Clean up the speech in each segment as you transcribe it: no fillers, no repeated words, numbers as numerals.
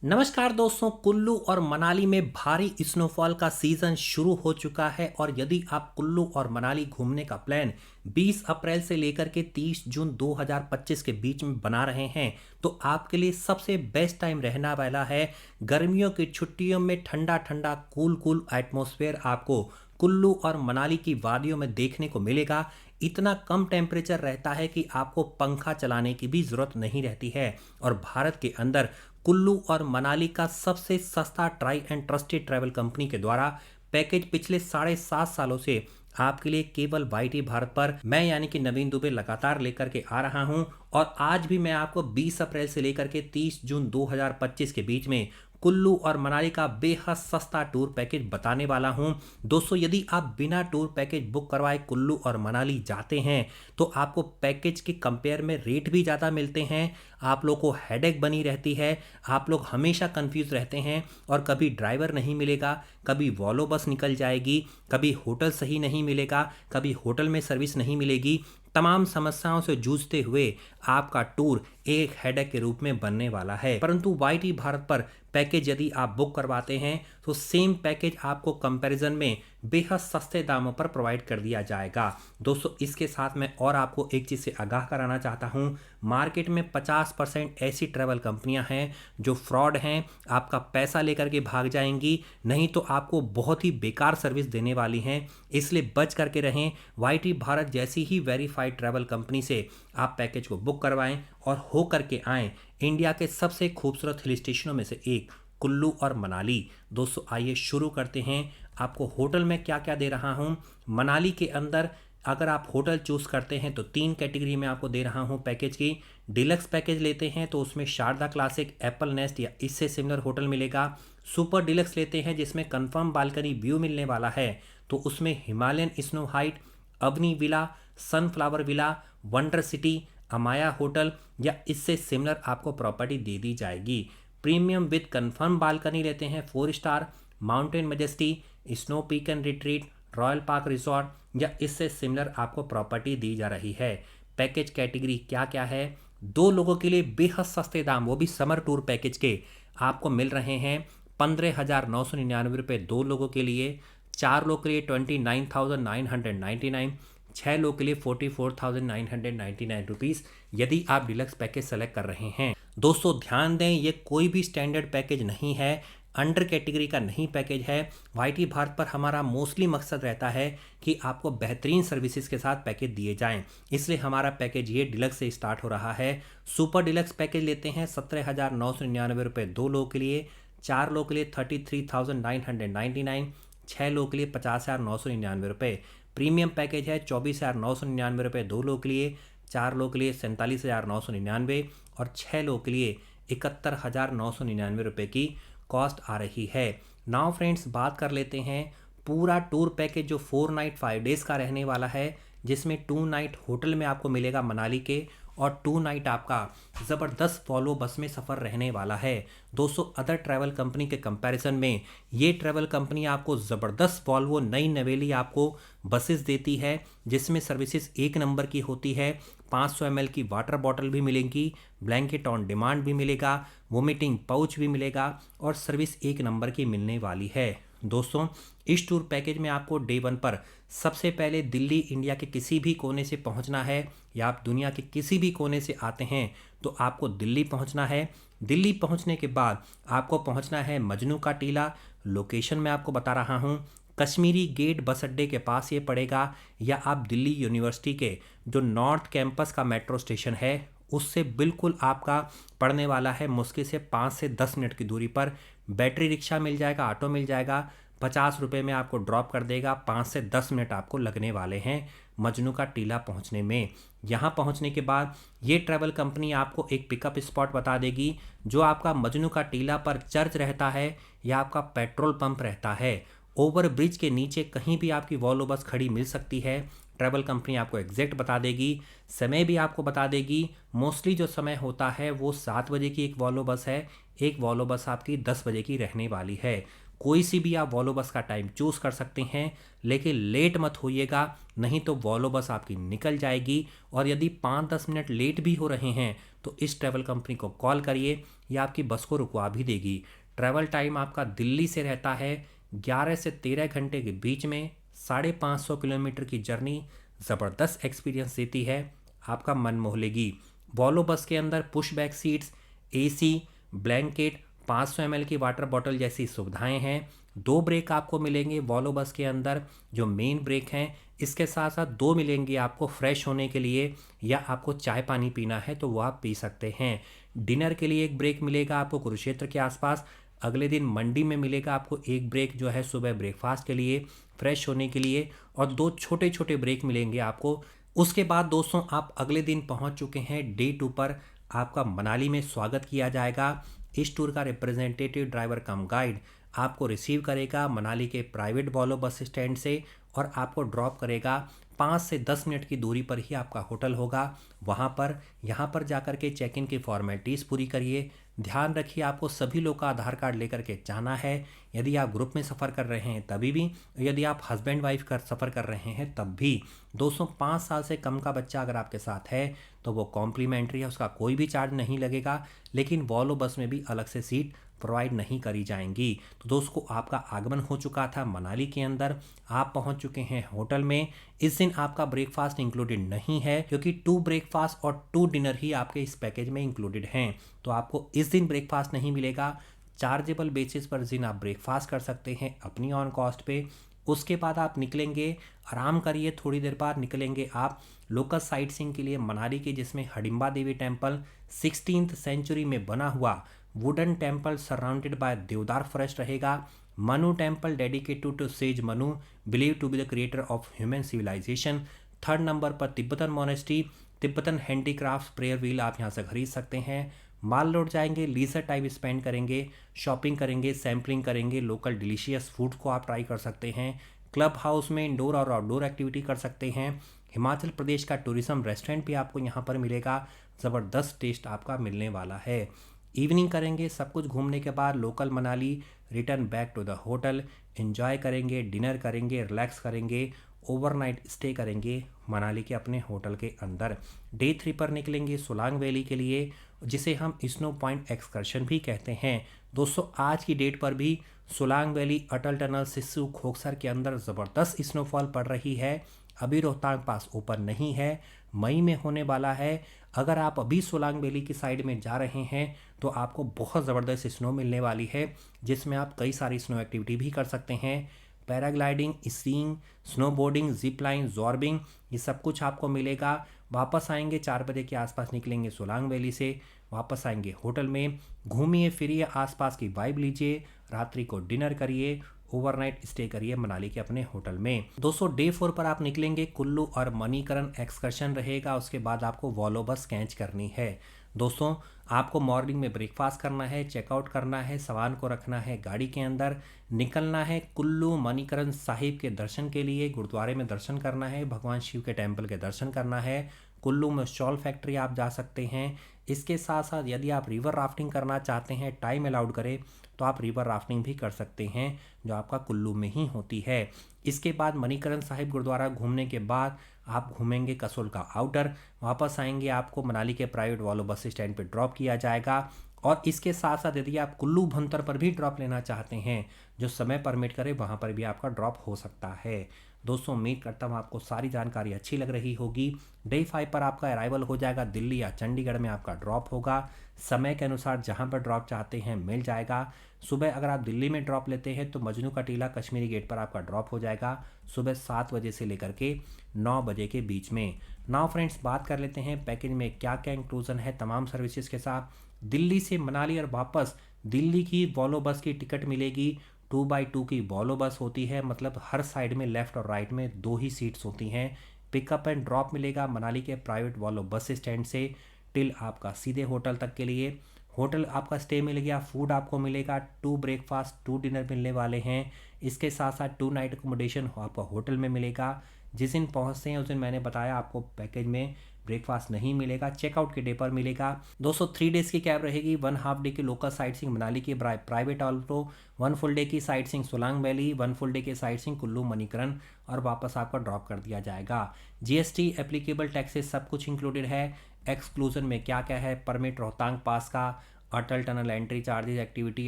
नमस्कार दोस्तों, कुल्लू और मनाली में भारी स्नोफॉल का सीजन शुरू हो चुका है और यदि आप कुल्लू और मनाली घूमने का प्लान 20 अप्रैल से लेकर के 30 जून 2025 के बीच में बना रहे हैं तो आपके लिए सबसे बेस्ट टाइम रहने वाला है। गर्मियों की छुट्टियों में ठंडा ठंडा कूल कूल एटमॉस्फेयर आपको कुल्लू और मनाली की वादियों में देखने को मिलेगा। इतना कम टेम्परेचर रहता है कि आपको पंखा चलाने की भी ज़रूरत नहीं रहती है और भारत के अंदर कुल्लू और मनाली का सबसे सस्ता try and trusted travel company के द्वारा पैकेज पिछले 7.5 सालों से आपके लिए केवल वाईटी भारत पर मैं यानी कि नवीन दुबे लगातार लेकर के आ रहा हूं। और आज भी मैं आपको 20 अप्रैल से लेकर के 30 जून 2025 के बीच में कुल्लू और मनाली का बेहद सस्ता टूर पैकेज बताने वाला हूं। दोस्तों, यदि आप बिना टूर पैकेज बुक करवाए कुल्लू और मनाली जाते हैं तो आपको पैकेज के कंपेयर में रेट भी ज़्यादा मिलते हैं। आप लोग को हेडेक बनी रहती है, आप लोग हमेशा कंफ्यूज रहते हैं और कभी ड्राइवर नहीं मिलेगा, कभी वॉल्वो बस निकल जाएगी, कभी होटल सही नहीं मिलेगा, कभी होटल में सर्विस नहीं मिलेगी। तमाम समस्याओं से जूझते हुए आपका टूर एक हेडेक के रूप में बनने वाला है। परंतु वाईटी भारत पर पैकेज यदि आप बुक करवाते हैं तो सेम पैकेज आपको कंपैरिजन में बेहद सस्ते दामों पर प्रोवाइड कर दिया जाएगा। दोस्तों, इसके साथ मैं और आपको एक चीज़ से आगाह कराना चाहता हूं। मार्केट में 50% ऐसी ट्रैवल कंपनियां हैं जो फ्रॉड हैं, आपका पैसा लेकर के भाग जाएंगी, नहीं तो आपको बहुत ही बेकार सर्विस देने वाली हैं। इसलिए बच करके रहें। वाईटी भारत जैसी ही वेरीफाइड ट्रैवल कंपनी से आप पैकेज को बुक करवाएं और हो करके आएँ इंडिया के सबसे खूबसूरत हिल स्टेशनों में से एक कुल्लू और मनाली। दोस्तों, आइए शुरू करते हैं। आपको होटल में क्या क्या दे रहा हूं। मनाली के अंदर अगर आप होटल चूज़ करते हैं तो 3 कैटेगरी में आपको दे रहा हूं पैकेज की। डिलक्स पैकेज लेते हैं तो उसमें शारदा क्लासिक, एप्पल नेस्ट या इससे सिमिलर होटल मिलेगा। सुपर डिलक्स लेते हैं जिसमें कंफर्म बालकनी व्यू मिलने वाला है तो उसमें Himalayan snow height, Avani villa, sunflower villa, wonder city, Amaya hotel या इससे सिमिलर आपको प्रॉपर्टी दे दी जाएगी। प्रीमियम विद कंफर्म बालकनी लेते हैं 4 star, mountain majesty, snow peak and retreat, royal park resort या इससे सिमिलर आपको प्रॉपर्टी दी जा रही है। पैकेज कैटेगरी क्या क्या है? 2 लोगों के लिए बेहद सस्ते दाम, वो भी समर टूर पैकेज के आपको मिल रहे हैं 15,999 रुपये 2 लोगों के लिए। 4 लोग के लिए 29,999, 6 लोग के लिए 44,999 रुपीज़ यदि आप डिलक्स पैकेज सेलेक्ट कर रहे हैं। दोस्तों, ध्यान दें, ये कोई भी स्टैंडर्ड पैकेज नहीं है, अंडर कैटेगरी का नहीं पैकेज है। वाईटी भारत पर हमारा मोस्टली मकसद रहता है कि आपको बेहतरीन सर्विसेज के साथ पैकेज दिए जाएं, इसलिए हमारा पैकेज ये डिलक्स से स्टार्ट हो रहा है। सुपर डिलक्स पैकेज लेते हैं 17,999 रुपये 2 लोगों के लिए, 4 लोगों के लिए 33,999, 6 लोगों के लिए 50,999 रुपये। प्रीमियम पैकेज है 24,999 रुपये 2 लोगों के लिए, 4 लोगों के लिए 47,999 और 6 लोगों के लिए 71,999 रुपये की कॉस्ट आ रही है। नाउ फ्रेंड्स, बात कर लेते हैं पूरा टूर पैकेज जो 4 नाइट 5 डेज़ का रहने वाला है, जिसमें 2 नाइट होटल में आपको मिलेगा मनाली के और 2 नाइट आपका ज़बरदस्त वॉल्वो बस में सफ़र रहने वाला है। दोस्तों, अदर ट्रैवल कंपनी के कंपैरिजन में ये ट्रैवल कंपनी आपको ज़बरदस्त वॉल्वो नई नवेली आपको बसेस देती है जिसमें सर्विसेज एक नंबर की होती है। 500 ml की वाटर बॉटल भी मिलेगी, ब्लैंकेट ऑन डिमांड भी मिलेगा, वोमिटिंग पाउच भी मिलेगा और सर्विस एक नंबर की मिलने वाली है। दोस्तों, इस टूर पैकेज में आपको डे 1 पर सबसे पहले दिल्ली इंडिया के किसी भी कोने से पहुंचना है या आप दुनिया के किसी भी कोने से आते हैं तो आपको दिल्ली पहुंचना है। दिल्ली पहुंचने के बाद आपको पहुंचना है मजनू का टीला। लोकेशन मैं आपको बता रहा हूं, कश्मीरी गेट बस अड्डे के पास ये पड़ेगा, या आप दिल्ली यूनिवर्सिटी के जो नॉर्थ कैंपस का मेट्रो स्टेशन है उससे बिल्कुल आपका पड़ने वाला है मुश्किल से 5 से 10 मिनट की दूरी पर। बैटरी रिक्शा मिल जाएगा, ऑटो मिल जाएगा, 50 रुपये में आपको ड्रॉप कर देगा। 5 से 10 मिनट आपको लगने वाले हैं मजनू का टीला पहुंचने में। यहाँ पहुंचने के बाद ये ट्रैवल कंपनी आपको एक पिकअप स्पॉट बता देगी जो आपका मजनू का टीला पर चर्च रहता है या आपका पेट्रोल पंप रहता है। ओवर ब्रिज के नीचे कहीं भी आपकी वॉल्वो बस खड़ी मिल सकती है। ट्रैवल कंपनी आपको एग्जैक्ट बता देगी, समय भी आपको बता देगी। मोस्टली जो समय होता है वो 7 बजे की एक वॉल्वो बस है, एक वॉल्वो बस आपकी 10 बजे की रहने वाली है। कोई सी भी आप वॉल्वो बस का टाइम चूज़ कर सकते हैं, लेकिन लेट मत होइएगा, नहीं तो वॉल्वो बस आपकी निकल जाएगी। और यदि 5-10 मिनट लेट भी हो रहे हैं तो इस ट्रैवल कंपनी को कॉल करिए, या आपकी बस को रुकवा भी देगी। ट्रैवल टाइम आपका दिल्ली से रहता है 11 से 13 घंटे के बीच में। 550 किलोमीटर की जर्नी ज़बरदस्त एक्सपीरियंस देती है, आपका मन मोह लेगी। वॉल्वो बस के अंदर push back seats, AC, blanket, 500 ml की वाटर बॉटल जैसी सुविधाएं हैं। 2 ब्रेक आपको मिलेंगे वॉल्वो बस के अंदर, जो मेन ब्रेक हैं। इसके साथ साथ 2 मिलेंगे आपको फ्रेश होने के लिए, या आपको चाय पानी पीना है तो वो आप पी सकते हैं। डिनर के लिए एक ब्रेक मिलेगा आपको कुरुक्षेत्र के आसपास। अगले दिन मंडी में मिलेगा आपको एक ब्रेक, जो है सुबह ब्रेकफास्ट के लिए, फ्रेश होने के लिए। और 2 छोटे छोटे ब्रेक मिलेंगे आपको। उसके बाद दोस्तों आप अगले दिन पहुंच चुके हैं डे 2 पर। आपका मनाली में स्वागत किया जाएगा। इस टूर का रिप्रेजेंटेटिव ड्राइवर कम गाइड आपको रिसीव करेगा मनाली के प्राइवेट वॉल्वो बस स्टैंड से, और आपको ड्रॉप करेगा। 5 से 10 मिनट की दूरी पर ही आपका होटल होगा। यहाँ पर जाकर के चेक इन की फॉर्मेलिटीज़ पूरी करिए। ध्यान रखिए आपको सभी लोग का आधार कार्ड लेकर के जाना है, यदि आप ग्रुप में सफ़र कर रहे हैं तभी भी, यदि आप हस्बैंड वाइफ कर सफ़र कर रहे हैं तब भी। दोस्तों 5 साल से कम का बच्चा अगर आपके साथ है तो वो कॉम्प्लीमेंट्री है, उसका कोई भी चार्ज नहीं लगेगा। लेकिन वॉल्वो बस में भी अलग से सीट प्रोवाइड नहीं करी जाएंगी। तो दोस्तों आपका आगमन हो चुका था मनाली के अंदर, आप पहुंच चुके हैं होटल में। इस दिन आपका ब्रेकफास्ट इंक्लूडेड नहीं है, क्योंकि 2 ब्रेकफास्ट और 2 डिनर ही आपके इस पैकेज में इंक्लूडेड हैं। तो आपको इस दिन ब्रेकफास्ट नहीं मिलेगा। चार्जेबल बेसिस पर इस दिन आप ब्रेकफास्ट कर सकते हैं अपनी ऑन कॉस्ट पे। उसके बाद आप निकलेंगे, आराम करिए, थोड़ी देर बाद निकलेंगे आप लोकल साइट सीइंग के लिए मनाली के, जिसमें हडिम्बा देवी टेम्पल 16th सेंचुरी में बना हुआ वुडन टेम्पल सराउंडेड बाय देवदार फॉरेस्ट रहेगा। Manu temple dedicated to sage Manu, believe to be the creator of human civilisation. 3rd नंबर पर Tibetan monastery, Tibetan handicraft prayer wheel आप यहाँ से खरीद सकते हैं। माल रोड जाएंगे, लीजर टाइम स्पेंड करेंगे, शॉपिंग करेंगे, सैम्पलिंग करेंगे, लोकल डिलीशियस फूड को आप ट्राई कर सकते हैं। क्लब हाउस में इंडोर और आउटडोर एक्टिविटी कर सकते हैं। हिमाचल प्रदेश का टूरिज्म रेस्टोरेंट भी आपको यहाँ पर मिलेगा, ज़बरदस्त टेस्ट आपका मिलने वाला है। इवनिंग करेंगे, सब कुछ घूमने के बाद local Manali return back to the hotel, enjoy करेंगे, डिनर करेंगे, रिलैक्स करेंगे, ओवरनाइट स्टे करेंगे मनाली के अपने होटल के अंदर। डे 3 पर निकलेंगे सोलांग वैली के लिए, जिसे हम स्नो पॉइंट एक्सकर्शन भी कहते हैं। दोस्तों आज की डेट पर भी सोलांग वैली, अटल टनल, सिस्सू, खोखसर के अंदर ज़बरदस्त स्नोफॉल पड़ रही है। अभी रोहतांग पास ओपन नहीं है, मई में होने वाला है। अगर आप अभी सोलांग वैली की साइड में जा रहे हैं तो आपको बहुत ज़बरदस्त स्नो मिलने वाली है, जिसमें आप कई सारी स्नो एक्टिविटी भी कर सकते हैं। Paragliding, skiing, snowboarding, zip line, zorbing, ये सब कुछ आपको मिलेगा। वापस आएंगे 4 बजे के आसपास, निकलेंगे सोलांग वैली से, वापस आएंगे होटल में, घूमिए फिरिए, आसपास की वाइब लीजिए, रात्रि को डिनर करिए, ओवरनाइट स्टे करिए मनाली के अपने होटल में। दोस्तों डे 4 पर आप निकलेंगे, कुल्लू और मणिकरण एक्सकर्शन रहेगा। उसके बाद आपको वॉल्वो बस कैच करनी है। दोस्तों आपको मॉर्निंग में ब्रेकफास्ट करना है, चेकआउट करना है, सामान को रखना है गाड़ी के अंदर, निकलना है कुल्लू मणिकरण साहिब के दर्शन के लिए, गुरुद्वारे में दर्शन करना है, भगवान शिव के टेम्पल के दर्शन करना है। कुल्लू में शॉल फैक्ट्री आप जा सकते हैं। इसके साथ साथ यदि आप रिवर राफ्टिंग करना चाहते हैं, टाइम अलाउड करे, तो आप रिवर राफ्टिंग भी कर सकते हैं, जो आपका कुल्लू में ही होती है। इसके बाद मणिकरण साहिब गुरुद्वारा घूमने के बाद आप घूमेंगे कसोल का आउटर, वापस आएंगे, आपको मनाली के प्राइवेट वॉल्वो बस स्टैंड पे ड्रॉप किया जाएगा। और इसके साथ साथ यदि आप कुल्लू भंतर पर भी ड्रॉप लेना चाहते हैं, जो समय परमिट करे, वहाँ पर भी आपका ड्रॉप हो सकता है। दोस्तों उम्मीद करता हूँ आपको सारी जानकारी अच्छी लग रही होगी। डे 5 पर आपका अराइवल हो जाएगा, दिल्ली या चंडीगढ़ में आपका ड्रॉप होगा। समय के अनुसार जहाँ पर ड्रॉप चाहते हैं मिल जाएगा। सुबह अगर आप दिल्ली में ड्रॉप लेते हैं तो मजनू का टीला कश्मीरी गेट पर आपका ड्रॉप हो जाएगा, सुबह 7 बजे से लेकर के 9 बजे के बीच में। नाउ फ्रेंड्स बात कर लेते हैं पैकेज में क्या क्या इंक्लूजन है तमाम सर्विसेज के साथ। दिल्ली से मनाली और वापस दिल्ली की वॉल्वो बस की टिकट मिलेगी। 2x2 की वॉल्वो बस होती है, मतलब हर साइड में लेफ्ट और राइट में 2 ही सीट्स होती हैं। पिकअप एंड ड्रॉप मिलेगा मनाली के प्राइवेट वॉल्वो बस स्टैंड से टिल आपका सीधे होटल तक के लिए। होटल आपका स्टे मिल गया, फूड आपको मिलेगा, 2 ब्रेकफास्ट 2 डिनर मिलने वाले हैं। इसके साथ साथ 2 नाइट अकोमोडेशन आपका होटल में मिलेगा। जिस दिन पहुँचते हैं उस दिन मैंने बताया आपको पैकेज में ब्रेकफास्ट नहीं मिलेगा, चेकआउट के डे पर मिलेगा। दोस्तों 3 डेज़ की कैब रहेगी, 1 हाफ डे की लोकल साइट सीइंग मनाली की प्राइवेट ऑल्टो, 1 फुल डे की sight seeing Solang valley, 1 full day की साइट सीइंग कुल्लू मणिकरण और वापस आपको ड्रॉप कर दिया जाएगा। जीएसटी एप्लीकेबल टैक्सेस सब कुछ इंक्लूडेड है। एक्सक्लूजन में क्या क्या है, परमिट रोहतांग पास का, Atal tunnel entry charges, activity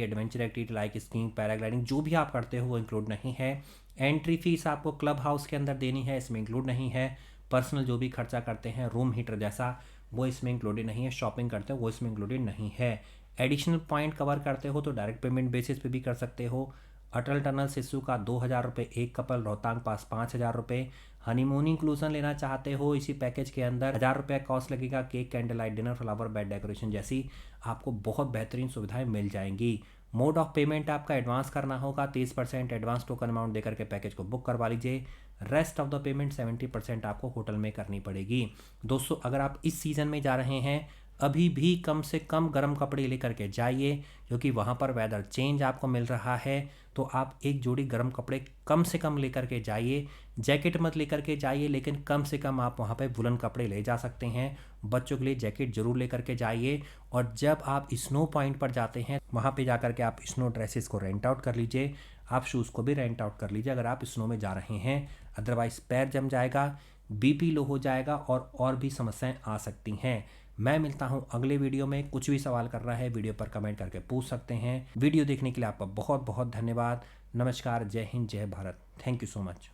adventure activity like skiing paragliding जो भी आप करते हो वो इंक्लूड नहीं है। एंट्री फीस आपको क्लब हाउस के अंदर देनी है, इसमें इंक्लूड नहीं है। पर्सनल जो भी खर्चा करते हैं रूम हीटर जैसा वो इसमें इंक्लूडेड नहीं है। शॉपिंग करते हो वो इसमें इंक्लूडेड नहीं है। एडिशनल पॉइंट कवर करते हो तो डायरेक्ट पेमेंट बेसिस पे भी कर सकते हो। अटल टनल सिसु का 2,000 रुपये एक कपल, रोहतांग पास 5,000 रुपये। हनीमून इंक्लूजन लेना चाहते हो इसी पैकेज के अंदर 1,000 रुपये कॉस्ट लगेगा। Cake, candle light dinner, flower bed decoration जैसी आपको बहुत बेहतरीन सुविधाएं मिल जाएंगी। मोड ऑफ पेमेंट आपका एडवांस करना होगा, 30% एडवांस टोकन अमाउंट देकर के पैकेज को बुक करवा लीजिए। रेस्ट ऑफ द पेमेंट 70% आपको होटल में करनी पड़ेगी। दोस्तों अगर आप इस सीज़न में जा रहे हैं अभी भी कम से कम गर्म कपड़े लेकर के जाइए, क्योंकि वहाँ पर वेदर चेंज आपको मिल रहा है। तो आप एक जोड़ी गर्म कपड़े कम से कम लेकर के जाइए। जैकेट मत लेकर के जाइए, लेकिन कम से कम आप वहाँ पे वुलन कपड़े ले जा सकते हैं। बच्चों के लिए जैकेट जरूर लेकर के जाइए। और जब आप स्नो पॉइंट पर जाते हैं वहाँ पे जाकर के आप स्नो ड्रेसेस को रेंट आउट कर लीजिए। आप शूज़ को भी रेंट आउट कर लीजिए अगर आप स्नो में जा रहे हैं। अदरवाइज पैर जम जाएगा, बीपी लो हो जाएगा और भी समस्याएं आ सकती हैं। मैं मिलता हूं अगले वीडियो में। कुछ भी सवाल करना है वीडियो पर कमेंट करके पूछ सकते हैं। वीडियो देखने के लिए आपका बहुत बहुत धन्यवाद। नमस्कार, जय हिंद, जय Bharat. Thank you so much.